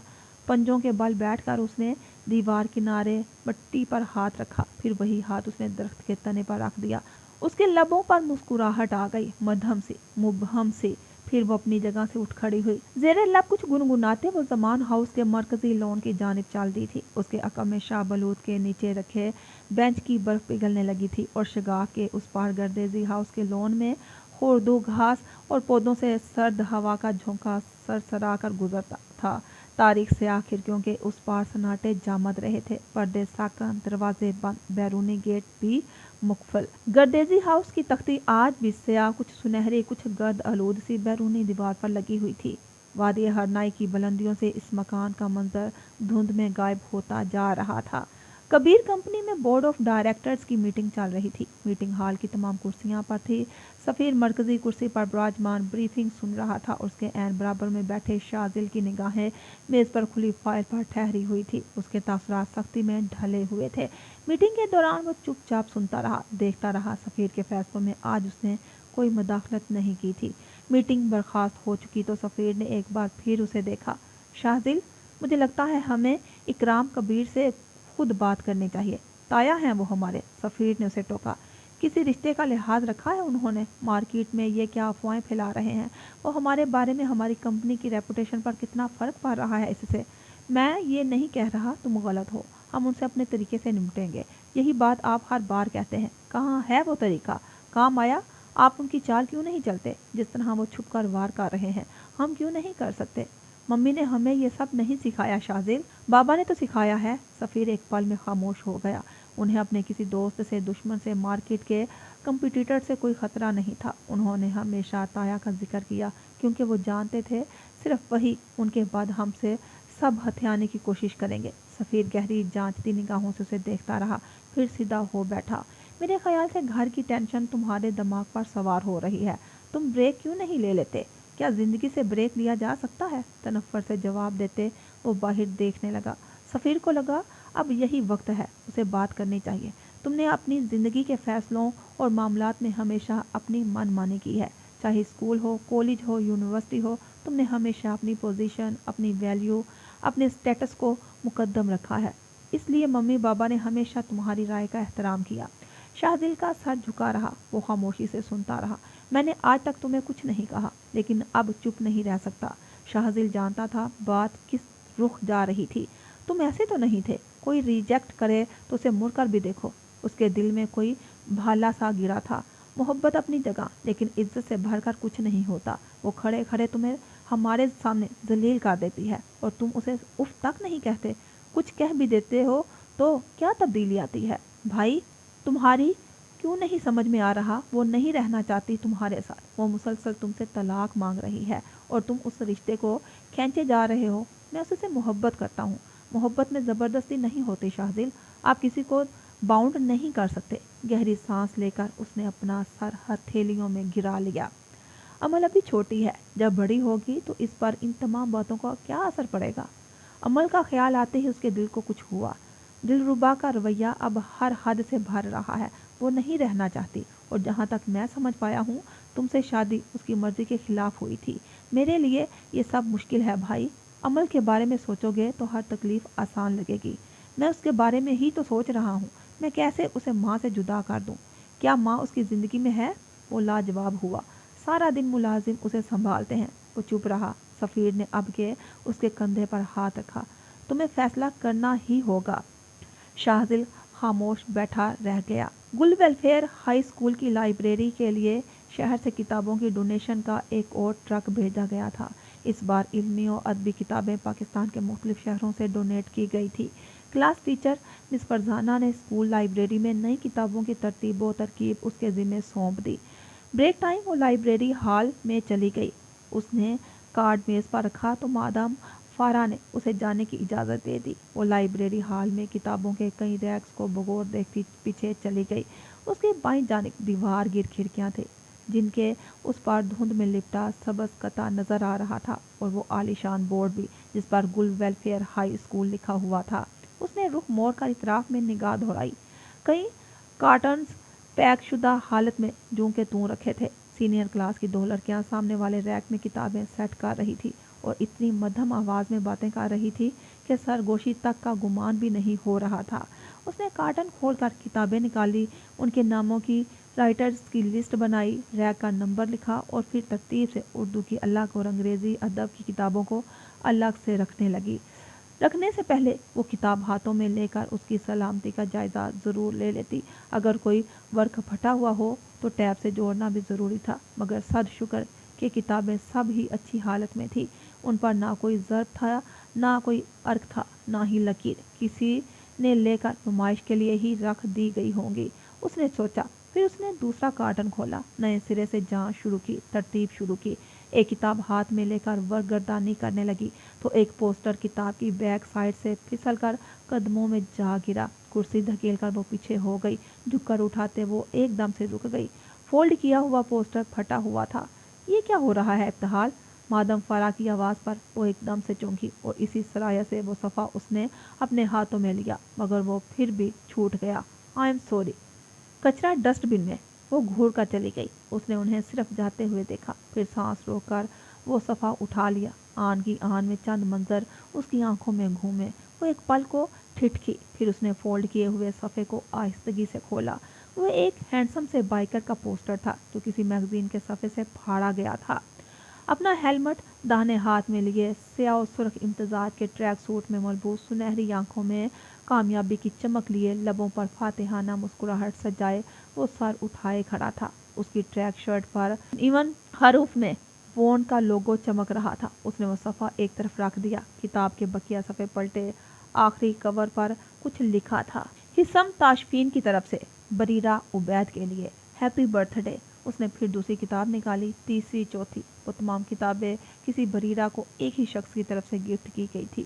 पंजों के बल बैठकर उसने दीवार किनारे मट्टी पर हाथ रखा। फिर वही हाथ उसने दरख्त के तने पर रख दिया। उसके लबों पर मुस्कुराहट आ गई, मध्यम सी, मुबहम सी। फिर वो अपनी जगह से उठ खड़ी हुई। जेरे लब कुछ गुनगुनाते वो ज़मान हाउस के मरकजी लॉन की जानिब चल दी थी। उसके अकब में शाह बलूत के नीचे रखे बेंच की बर्फ पिघलने लगी थी और शगाफ के उस पार गर्देजी हाउस के लॉन में खुर्दू घास और पौधों से सर्द हवा का झोंका सरसरा कर गुजरता था। तारीख स्याह खिड़कियों के उस पार सन्नाटे जामद रहे थे। पर्दे साकन, दरवाजे बंद, बैरूनी गेट भी मुकफल। गर्देजी हाउस की तख्ती आज भी स्याह, कुछ सुनहरी, कुछ गर्द आलूद सी बैरूनी दीवार पर लगी हुई थी। वादी हरनाई की बुलंदियों से इस मकान का मंजर धुंध में गायब होता जा रहा था। कबीर कंपनी में बोर्ड ऑफ डायरेक्टर्स की मीटिंग चल रही थी। मीटिंग हॉल की तमाम कुर्सियां पर थी। सफ़ीर मरकजी कुर्सी पर विराजमान ब्रीफिंग सुन रहा था। उसके ऐन बराबर में बैठे शाजिल की निगाहें मेज़ पर खुली फाइल पर ठहरी हुई थी। उसके तासुरात सख्ती में ढले हुए थे। मीटिंग के दौरान वो चुपचाप सुनता रहा, देखता रहा। सफ़ीर के फैसलों में आज उसने कोई मुदाखलत नहीं की थी। मीटिंग बर्खास्त हो चुकी तो सफ़ीर ने एक बार फिर उसे देखा। शाजिल, मुझे लगता है हमें इकराम कबीर से खुद बात करनी चाहिए। ताया हैं वो हमारे। सफ़ीर ने उसे टोका। किसी रिश्ते का लिहाज रखा है उन्होंने? मार्केट में ये क्या अफवाहें फैला रहे हैं? वो हमारे बारे में, हमारी कंपनी की रेपुटेशन पर कितना फ़र्क पड़ रहा है इससे। मैं ये नहीं कह रहा तुम गलत हो, हम उनसे अपने तरीके से निपटेंगे। यही बात आप हर बार कहते हैं। कहाँ है वो तरीका? काम आया? आप उनकी चाल क्यों नहीं चलते? जिस तरह वो छुप कर वार कर रहे हैं हम क्यों नहीं कर सकते? मम्मी ने हमें ये सब नहीं सिखाया शाजिल, बाबा ने तो सिखाया है। सफ़ीर एक पल में खामोश हो गया। उन्हें अपने किसी दोस्त से, दुश्मन से, मार्केट के कंपटीटर से कोई ख़तरा नहीं था। उन्होंने हमेशा ताया का जिक्र किया क्योंकि वो जानते थे सिर्फ वही उनके बाद हमसे सब हथियाने की कोशिश करेंगे। सफ़ीर गहरी जांचती निगाहों से उसे देखता रहा, फिर सीधा हो बैठा। मेरे ख्याल से घर की टेंशन तुम्हारे दिमाग पर सवार हो रही है। तुम ब्रेक क्यों नहीं ले लेते? क्या ज़िंदगी से ब्रेक लिया जा सकता है? तनफ्फर से जवाब देते वो बाहर देखने लगा। सफ़ीर को लगा अब यही वक्त है, उसे बात करनी चाहिए। तुमने अपनी ज़िंदगी के फैसलों और मामलात में हमेशा अपनी मनमानी की है। चाहे स्कूल हो, कॉलेज हो, यूनिवर्सिटी हो, तुमने हमेशा अपनी पोजीशन, अपनी वैल्यू, अपने स्टेटस को मुकद्दम रखा है। इसलिए मम्मी पापा ने हमेशा तुम्हारी राय का एहतराम किया। शाहदिल का सर झुका रहा, वो खामोशी से सुनता रहा। मैंने आज तक तुम्हें कुछ नहीं कहा, लेकिन अब चुप नहीं रह सकता। शाहदिल जानता था बात किस रुख जा रही थी। तुम ऐसे तो नहीं थे, कोई रिजेक्ट करे तो उसे मुड़कर भी देखो। उसके दिल में कोई भाला सा गिरा था। मोहब्बत अपनी जगह, लेकिन इज्जत से भरकर कुछ नहीं होता। वो खड़े खड़े तुम्हें हमारे सामने जलील कर देती है और तुम उसे उफ तक नहीं कहते। कुछ कह भी देते हो तो क्या तब्दीली आती है? भाई तुम्हारी क्यों नहीं समझ में आ रहा? वो नहीं रहना चाहती तुम्हारे साथ। वो मुसलसल तुमसे तलाक मांग रही है और तुम उस रिश्ते को खींचे जा रहे हो। मैं उससे मोहब्बत करता हूँ। मोहब्बत में ज़बरदस्ती नहीं होती शाहदिल। आप किसी को बाउंड नहीं कर सकते। गहरी सांस लेकर उसने अपना सर हथेलियों में गिरा लिया। अमल अभी छोटी है, जब बड़ी होगी तो इस पर इन तमाम बातों का क्या असर पड़ेगा? अमल का ख्याल आते ही उसके दिल को कुछ हुआ। दिलरुबा का रवैया अब हर हद से भर रहा है। वो नहीं रहना चाहती, और जहाँ तक मैं समझ पाया हूँ तुमसे शादी उसकी मर्जी के खिलाफ हुई थी। मेरे लिए ये सब मुश्किल है भाई। अमल के बारे में सोचोगे तो हर तकलीफ आसान लगेगी। मैं उसके बारे में ही तो सोच रहा हूँ। मैं कैसे उसे माँ से जुदा कर दूँ? क्या माँ उसकी ज़िंदगी में है? वो लाजवाब हुआ। सारा दिन मुलाजिम उसे संभालते हैं। वो चुप रहा। सफ़ीर ने अब के उसके कंधे पर हाथ रखा। तुम्हें फैसला करना ही होगा। शाहजिल खामोश बैठा रह गया। गुल वेलफेयर हाई स्कूल की लाइब्रेरी के लिए शहर से किताबों की डोनेशन का एक और ट्रक भेजा गया था। इस बार इल्मी और अदबी किताबें पाकिस्तान के मुख्तलिफ शहरों से डोनेट की गई थी। क्लास टीचर मिस फरजाना ने स्कूल लाइब्रेरी में नई किताबों की तरतीब व तरकीब उसके ज़िम्मे सौंप दी। ब्रेक टाइम वो लाइब्रेरी हॉल में चली गई। उसने कार्ड मेज़ पर रखा तो मादाम फारा ने उसे जाने की इजाज़त दे दी। वो लाइब्रेरी हॉल में किताबों के कई रैक्स को बगौर देखती पीछे चली गई। उसके बाईं जानिब दीवार गिर खिड़कियाँ थे, जिनके उस पार धुंध में लिपटा सबज कता नज़र आ रहा था, और वो आलीशान बोर्ड भी जिस पर गुल वेलफेयर हाई स्कूल लिखा हुआ था। उसने रुख मोड़ कर इतराफ में निगाह दौड़ाई। कई कार्टन्स पैक शुदा हालत में जूं के तूं रखे थे। सीनियर क्लास की 2 लड़कियां सामने वाले रैक में किताबें सेट कर रही थी और इतनी मध्यम आवाज़ में बातें कर रही थी कि सरगोशी तक का गुमान भी नहीं हो रहा था। उसने कार्टन खोलकर किताबें निकाली, उनके नामों की राइटर्स की लिस्ट बनाई, रैक का नंबर लिखा और फिर तरतीब से उर्दू की अलग और अंग्रेज़ी अदब की किताबों को अलग से रखने लगी। रखने से पहले वो किताब हाथों में लेकर उसकी सलामती का जायज़ा ज़रूर ले लेती। अगर कोई वर्क फटा हुआ हो तो टैब से जोड़ना भी ज़रूरी था, मगर सद शुक्र कि किताबें सब ही अच्छी हालत में थी। उन पर ना कोई ज़र्ब था, ना कोई अर्क था, ना ही लकीर। किसी ने लेकर नुमाइश के लिए ही रख दी गई होंगी, उसने सोचा। फिर उसने दूसरा कार्टन खोला, नए सिरे से जांच शुरू की, तरतीब शुरू की। एक किताब हाथ में लेकर वर्कगर्दानी करने लगी तो एक पोस्टर किताब की बैक साइड से फिसलकर कदमों में जा गिरा। कुर्सी धकेलकर वो पीछे हो गई। झुककर उठाते वो एकदम से रुक गई। फोल्ड किया हुआ पोस्टर फटा हुआ था। ये क्या हो रहा है इब्तिहाल? मादम फरा की आवाज़ पर वो एकदम से चौंकी और इसी सराय से वो सफ़ा उसने अपने हाथों में लिया, मगर वो फिर भी छूट गया। I am sorry. कचरा डस्टबिन में। वो घूर कर चली गई। उसने उन्हें सिर्फ जाते हुए देखा, फिर सांस रोककर वो सफ़ा उठा लिया। आन की आन में चंद मंजर उसकी आंखों में घूमे। वो एक पल को ठिठकी, फिर उसने फोल्ड किए हुए सफ़े को आहिस्तगी से खोला। वो एक हैंडसम से बाइकर का पोस्टर था जो किसी मैगजीन के सफ़े से फाड़ा गया था। अपना हेलमेट दाहिने हाथ में लिए, स्याह और सुर्ख इम्तजाज के ट्रैक सूट में मलबूस, सुनहरी आंखों में कामयाबी की चमक लिए, लबों पर फातिहाना मुस्कुराहट सजाए, वो सर उठाए खड़ा था। उसकी ट्रैक शर्ट पर इवन हरूफ में वोन का लोगो चमक रहा था। उसने वो सफ़ा एक तरफ रख दिया, किताब के बकिया सफ़े पलटे। आखिरी कवर पर कुछ लिखा था, हिसम ताशफीन की तरफ से बरीरा उबैद के लिए हैप्पी बर्थडे। उसने फिर दूसरी किताब निकाली, तीसरी, चौथी। वो तमाम किताबें किसी बरीरा को एक ही शख्स की तरफ से गिफ्ट की गई थी।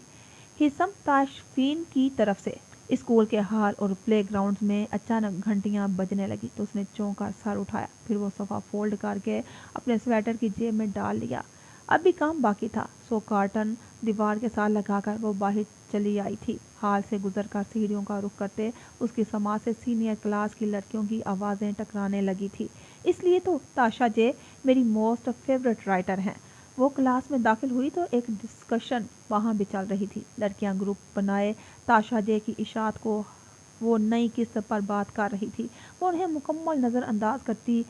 हिसम ताशफीन की तरफ से। स्कूल के हॉल और प्ले ग्राउंड में अचानक घंटियां बजने लगी तो उसने चौंक कर सर उठाया। फिर वो सोफा फोल्ड करके अपने स्वेटर की जेब में डाल लिया। अब भी काम बाकी था। सो कार्टन दीवार के साथ लगाकर वो बाहर चली आई थी। हाल से गुजरकर सीढ़ियों का रुख करते उसकी समाज से सीनियर क्लास की लड़कियों की आवाज़ें टकराने लगी थी। इसलिए तो ताशा जे मेरी मोस्ट फेवरेट राइटर हैं। वो क्लास में दाखिल हुई तो एक डिस्कशन वहाँ भी चल रही थी। लड़कियाँ ग्रुप बनाए ताशा जे की इशात को वो नई किस्त पर बात कर रही थी। वो उन्हें मुकम्मल नज़रअंदाज करती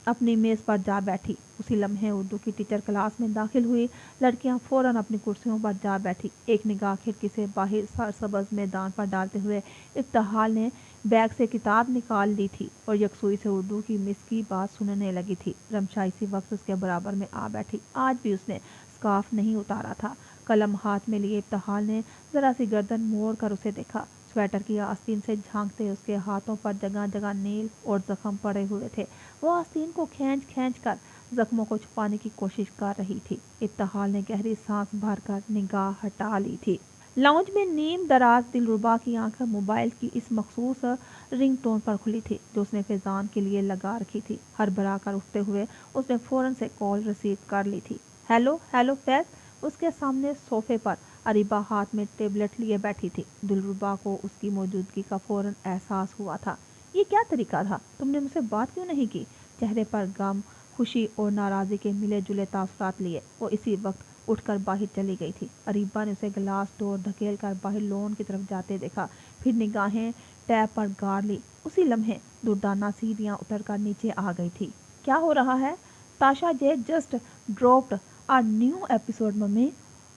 अपनी मेज़ पर जा बैठी। उसी लम्हे उर्दू की टीचर क्लास में दाखिल हुई। लड़कियां फ़ौरन अपनी कुर्सियों पर जा बैठी। एक निगाह खिड़की से बाहर सरसब्ज़ मैदान पर डालते हुए इब्तिहाल ने बैग से किताब निकाल ली थी और यकसुई से उर्दू की मिस की बात सुनने लगी थी। रमशा इसी वक्त उसके बराबर में आ बैठी। आज भी उसने स्कार्फ नहीं उतारा था। कलम हाथ में लिए इब्तिहाल ने ज़रा सी गर्दन मोड़ कर उसे देखा। स्वेटर की आस्तीन से झांकते उसके हाथों पर जगह जगह नील और जख्म पड़े हुए थे। वो आस्तीन को खींच कर जख्मों को छुपाने की कोशिश कर रही थी। इब्तिहाल ने गहरी सांस भरकर निगाह हटा ली थी। लाउंज में नीम दराज दिलरुबा की आंखें मोबाइल की इस मखसूस रिंग टोन पर खुली थी जो उसने फैजान के लिए लगा रखी थी। हड़बड़ा कर उठते हुए उसने फौरन से कॉल रिसीव कर ली थी। Hello hello Faiz. उसके सामने सोफे पर अरीबा हाथ में टेबलेट लिए बैठी थी। दिलरुबा को उसकी मौजूदगी का फौरन एहसास हुआ था। ये क्या तरीका था? तुमने मुझसे बात क्यों नहीं की? चेहरे पर गम, खुशी और नाराज़गी के मिले जुले तासुरात लिए वो इसी वक्त उठकर बाहर चली गई थी। अरीबा ने उसे ग्लास डोर धकेल कर बाहर लॉन की तरफ जाते देखा। फिर निगाहें टैब पर गाड़ ली। उसी लम्हे दुर्दाना सीढ़ियाँ उतर कर नीचे आ गई थी। क्या हो रहा है? ताशा जे just dropped a new episode mummy.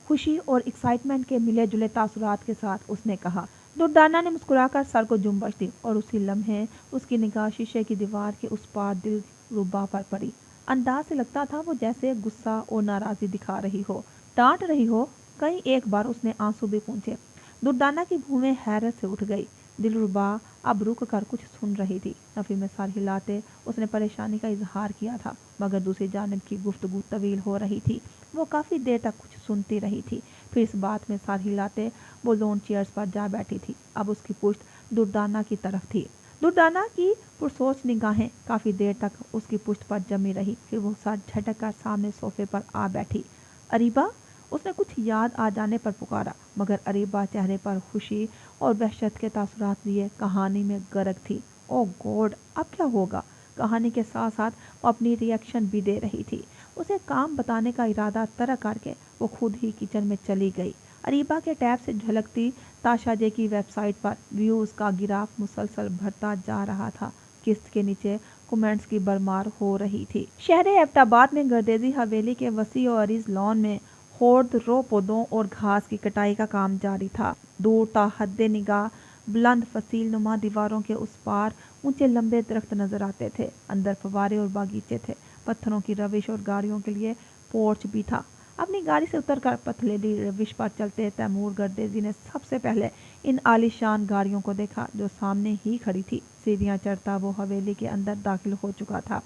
खुशी और एक्साइटमेंट के मिले जुले तासुरात के साथ उसने कहा। दुर्दाना ने मुस्कुराकर सर को जुम्बश दी और उसी लम्हे उसकी निगाह शीशे की दीवार के उस पार दिलरुबा पर पड़ी। अंदाज से लगता था वो जैसे गुस्सा और नाराज़गी दिखा रही हो, डांट रही हो। कहीं एक बार उसने आंसू भी पूछे। दुर्दाना की भूमें हैरत से उठ गई। दिलरुबा अब रुक कर कुछ सुन रही थी। नफ़ी में सर हिलाते उसने परेशानी का इजहार किया था मगर दूसरी जानिब की गुफ्तगू तवील हो रही थी। वो काफ़ी देर तक कुछ सुनती रही थी। फिर इस बात में सर हिलाते वो लोन चेयर्स पर जा बैठी थी। अब उसकी पुश्त दुर्दाना की तरफ थी। दुर्दाना की पुरसोच निगाहें काफ़ी देर तक उसकी पुश्त पर जमी रही। फिर वो सर झटक कर सामने सोफे पर आ बैठी। अरीबा। उसने कुछ याद आ जाने पर पुकारा मगर अरीबा चेहरे पर खुशी और वहशत के तासुरात लिए कहानी में गर्क थी। ओ गॉड, अब क्या होगा? कहानी के साथ साथ वो अपनी रिएक्शन भी दे रही थी। उसे काम बताने का इरादा तरक करके वो खुद ही किचन में चली गई। अरीबा के टैब से झलकती ताशा जे की वेबसाइट पर व्यूज़ का गिराफ मुसलसल बढ़ता जा रहा था। किस्त के नीचे कमेंट्स की भरमार हो रही थी। शहर एबटाबाद में गर्देजी हवेली के वसी और अरीज लॉन में होर्द रो पौधों और घास की कटाई का काम जारी था। दूर ता हद्दे निगाह बुलंद फसील नुमा दीवारों के उस पार ऊंचे लंबे दरख्त नजर आते थे। अंदर फवारे और बागीचे थे। पत्थरों की रविश और गाड़ियों के लिए पोर्च भी था। अपनी गाड़ी से उतरकर पथलेली रविश पर चलते तैमूर गर्देजी ने सबसे पहले इन आलीशान गाड़ियों को देखा जो सामने ही खड़ी थी। सीढ़ियाँ चढ़ता वो हवेली के अंदर दाखिल हो चुका था।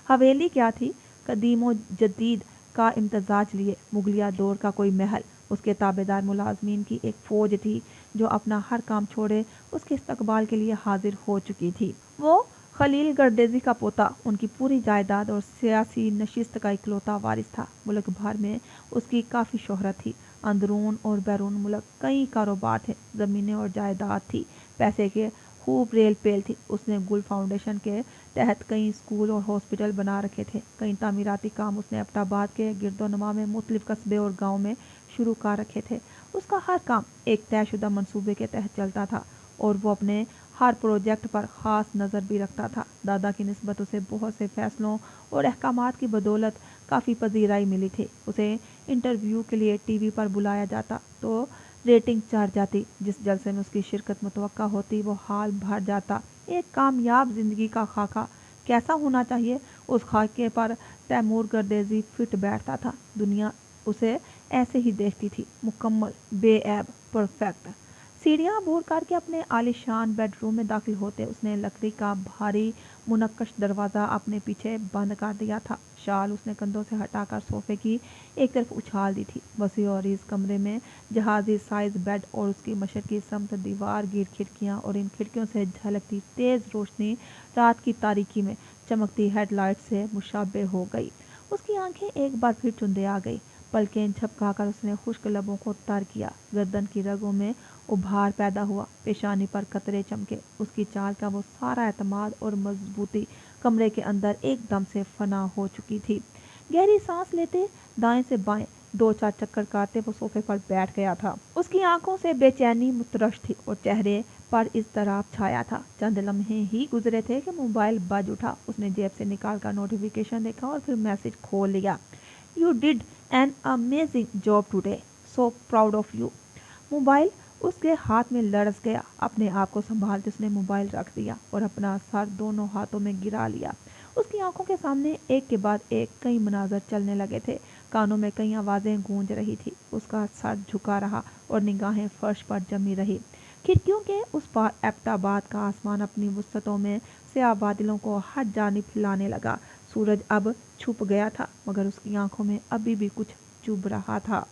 हवेली क्या थी? कदीमो जदीद का इम्तजाज लिए मुगलिया दौर का कोई महल। उसके ताबेदार मुलाजमीन की एक फ़ौज थी जो अपना हर काम छोड़े उसके इस्तकबाल के लिए हाजिर हो चुकी थी। वो खलील गर्देजी का पोता, उनकी पूरी जायदाद और सियासी नशिस्त का इकलौता वारिस था। मुल्क भर में उसकी काफ़ी शोहरत थी। अंदरून और बैरून मुल्क कई कारोबार थे। ज़मीनें और जायदाद थी। पैसे के खूब रेल पेल थी। उसने गुल फाउंडेशन के तहत कई स्कूल और हॉस्पिटल बना रखे थे। कई तामीराती काम उसने एबटाबाद के गिरदोनमा में मुख्तलिफ कस्बे और गाँव में शुरू कर रखे थे। उसका हर काम एक तयशुदा मंसूबे के तहत चलता था और वो अपने हर प्रोजेक्ट पर ख़ास नज़र भी रखता था। दादा की निस्बत उसे बहुत से फैसलों और अहकामात की बदौलत काफ़ी पजीराई मिली थी। उसे इंटरव्यू के लिए टीवी पर बुलाया जाता तो रेटिंग चढ़ जाती। जिस जलसे में उसकी शिरकत मुतवक्का होती वो हाल भर जाता। एक कामयाब ज़िंदगी का खाका कैसा होना चाहिए, उस खाके पर तैमूर गर्देजी फिट बैठता था। दुनिया उसे ऐसे ही देखती थी, मुकम्मल, बेऐब, परफेक्ट। सीढ़ियाँ अबूर करके अपने आलीशान बेडरूम में दाखिल होते उसने लकड़ी का भारी मुनक्कश दरवाज़ा अपने पीछे बंद कर दिया था। शाल उसने कंधों से हटाकर सोफे की एक तरफ उछाल दी थी। वसी और इस कमरे में जहाज़ी साइज बेड और उसकी मशर की समत दीवार गिर खिड़कियाँ और इन खिड़कियों से झलकती तेज़ रोशनी रात की तारीकी में चमकती हेडलाइट से मुशाबे हो गई। उसकी आंखें एक बार फिर चुंदे आ गई। पलकें झपकाकर उसने खुश्क लबों को तर किया। गर्दन की रगों में उभार पैदा हुआ, पेशानी पर कतरे चमके। उसकी चाल का वो सारा एतमाद और मजबूती कमरे के अंदर एकदम से फना हो चुकी थी। गहरी सांस लेते दाएं से बाएं 2-4 चक्कर काटते वो सोफे पर बैठ गया था। उसकी आंखों से बेचैनी मुतरश थी और चेहरे पर इज़्तिराब छाया था। चंद लम्हे ही गुजरे थे कि मोबाइल बज उठा। उसने जेब से निकालकर नोटिफिकेशन देखा और फिर मैसेज खोल लिया। You did an amazing job today, so proud of you. Mobile उसके हाथ में लड़स गया। अपने आप को संभालते उसने मोबाइल रख दिया और अपना सर दोनों हाथों में गिरा लिया। उसकी आंखों के सामने एक के बाद एक कई मनाजर चलने लगे थे। कानों में कई आवाज़ें गूंज रही थी। उसका सर झुका रहा और निगाहें फर्श पर जमी रही। खिड़कियों के उस पार एबटाबाद का आसमान अपनी वसतों में स्याह बादलों को हर जानिब हिलाने लगा। सूरज अब छुप गया था मगर उसकी आंखों में अभी भी कुछ चुभ रहा था।